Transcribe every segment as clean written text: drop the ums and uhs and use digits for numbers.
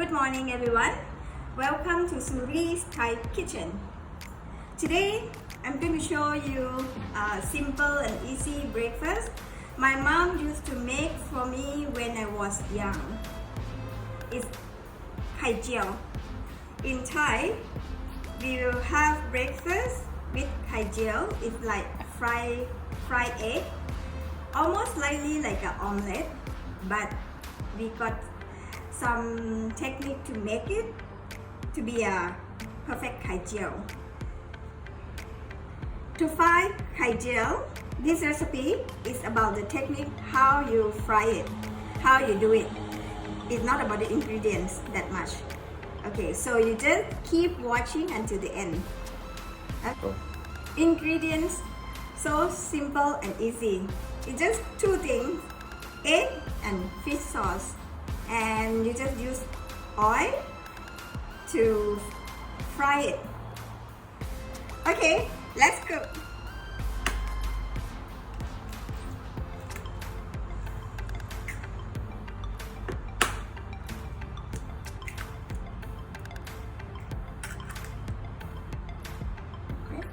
Good morning everyone. Welcome to Suree's Thai Kitchen. Today I'm going to show you a simple and easy breakfast my mom used to make for me when I was young. It's khai jiao. In Thai, we will have breakfast with khai jiao. It's like fried egg, almost slightly like an omelette, but we got some technique to make it to be a perfect khai jiao. To fry khai jiao, this recipe is about the technique how you fry it, how you do it. It's not about the ingredients that much. Okay, so you just keep watching until the end. Ingredients, so simple and easy. It's just two things, egg and fish sauce. And you just use oil to fry it. Okay, let's cook.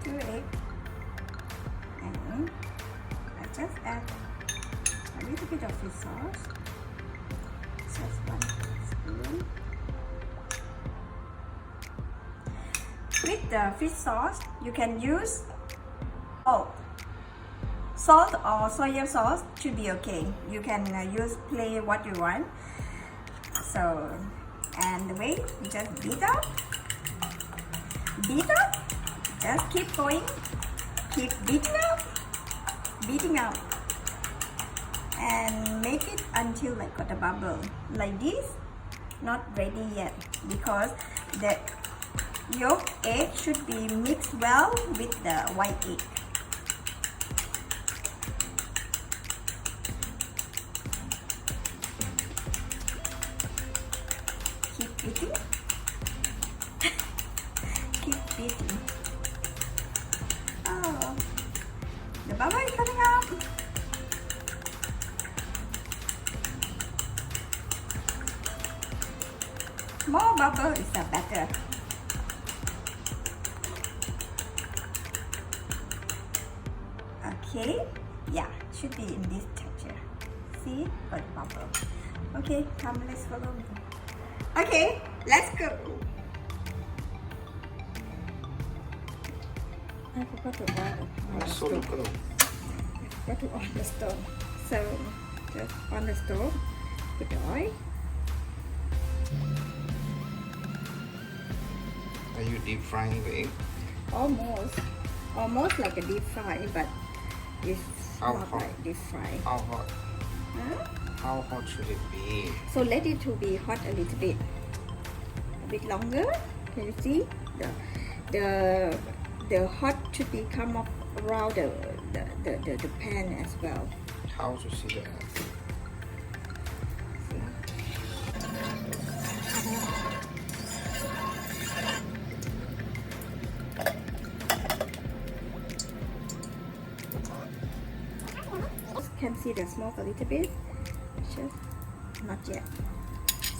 Two eggs, and I just add a little bit of fish sauce. Just 1 spoon. With the fish sauce, you can use salt or soy sauce should be okay. You can use plain what you want. So, and the way you just beat up. Just keep going, keep beating up, and make it until like got a bubble like this. Not ready yet because the yolk egg should be mixed well with the white egg. Keep beating. Keep beating. Oh, the bubble is coming up. More bubble is better. Okay, yeah, should be in this texture. See, got bubble. Okay, come, let's follow me. Okay, let's cook. I forgot to on the stove. I forgot to on the stove. So, just on the stove, put the oil. Are you deep frying the egg? Almost like a deep fry, but it's How not hot? like deep fry. How hot? Huh? How hot should it be? So let it to be hot a little bit longer. Can you see the hot should be come up around the pan as well. How to see that? Can see the smoke a little bit. Just not yet.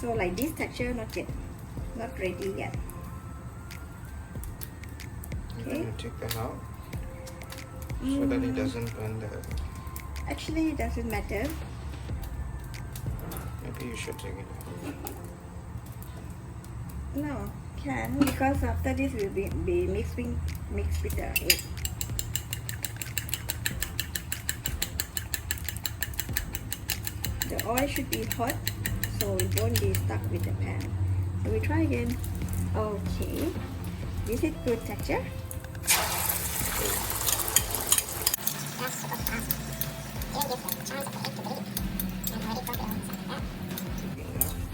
So like this texture, not yet, not ready yet. Okay. You take that out so that it doesn't burn the. Actually, it doesn't matter. Maybe you should take it out. No, can, because after this will be mixed with the egg. The oil should be hot, so it won't be stuck with the pan. So we try again. Okay, this is good texture.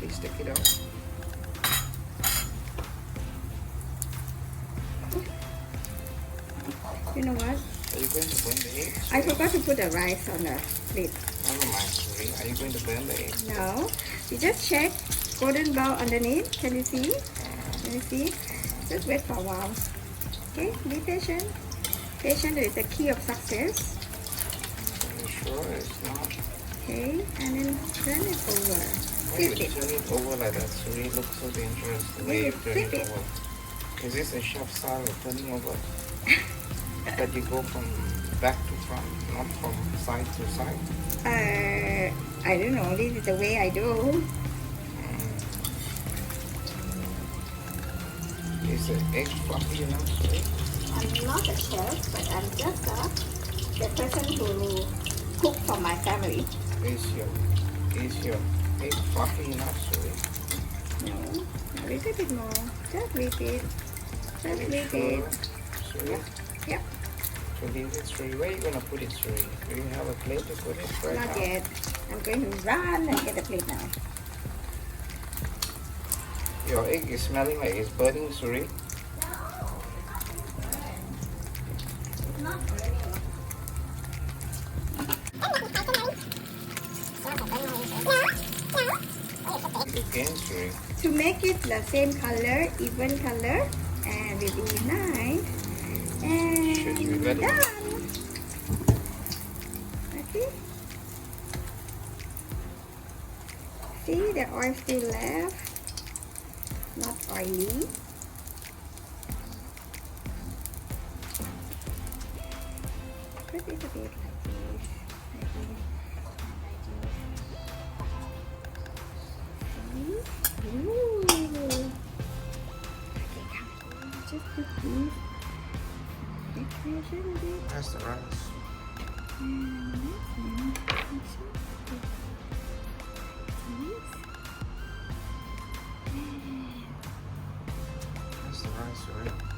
Please take it out. You know what? Are you going to burn the egg? I forgot to put the rice on the plate. Never mind, Suree. Are you going to burn the egg? No, you just check golden brown underneath. Can you see? Can you see? Just wait for a while. Okay, be patient. Patience is the key of success. Are you sure it's not? Okay, and then turn it over. Why flip you it. turn it over like that? So it looks so dangerous the way Maybe you turn flip it it. over. Is this a chef style of turning over? That you go from back to front, not from side to side? I don't know. This is the way I do. Is the egg fluffy enough, Suree? I'm not a chef, but I'm just the person who cook for my family. Is your egg fluffy enough, Suree? No, a little bit more. Just leave it. Just Are you leave sure, it. Suree? Yep. To leave it, Suree. Where are you gonna put it, Suree? Do you have a plate to put it right Not now? yet. I'm going to run and get a plate now. Your egg is smelling like it's burning, Suree. Not burning. Again, Suree. To make it the same color, even color, and will be nice. And Should you let it- done. Okay. See, the oil still left. Not oily. Put it a bit like this. Like this. Ooh. Okay, come. Just put this decoration a bit. That's the rice. And this That's the rice, Suree.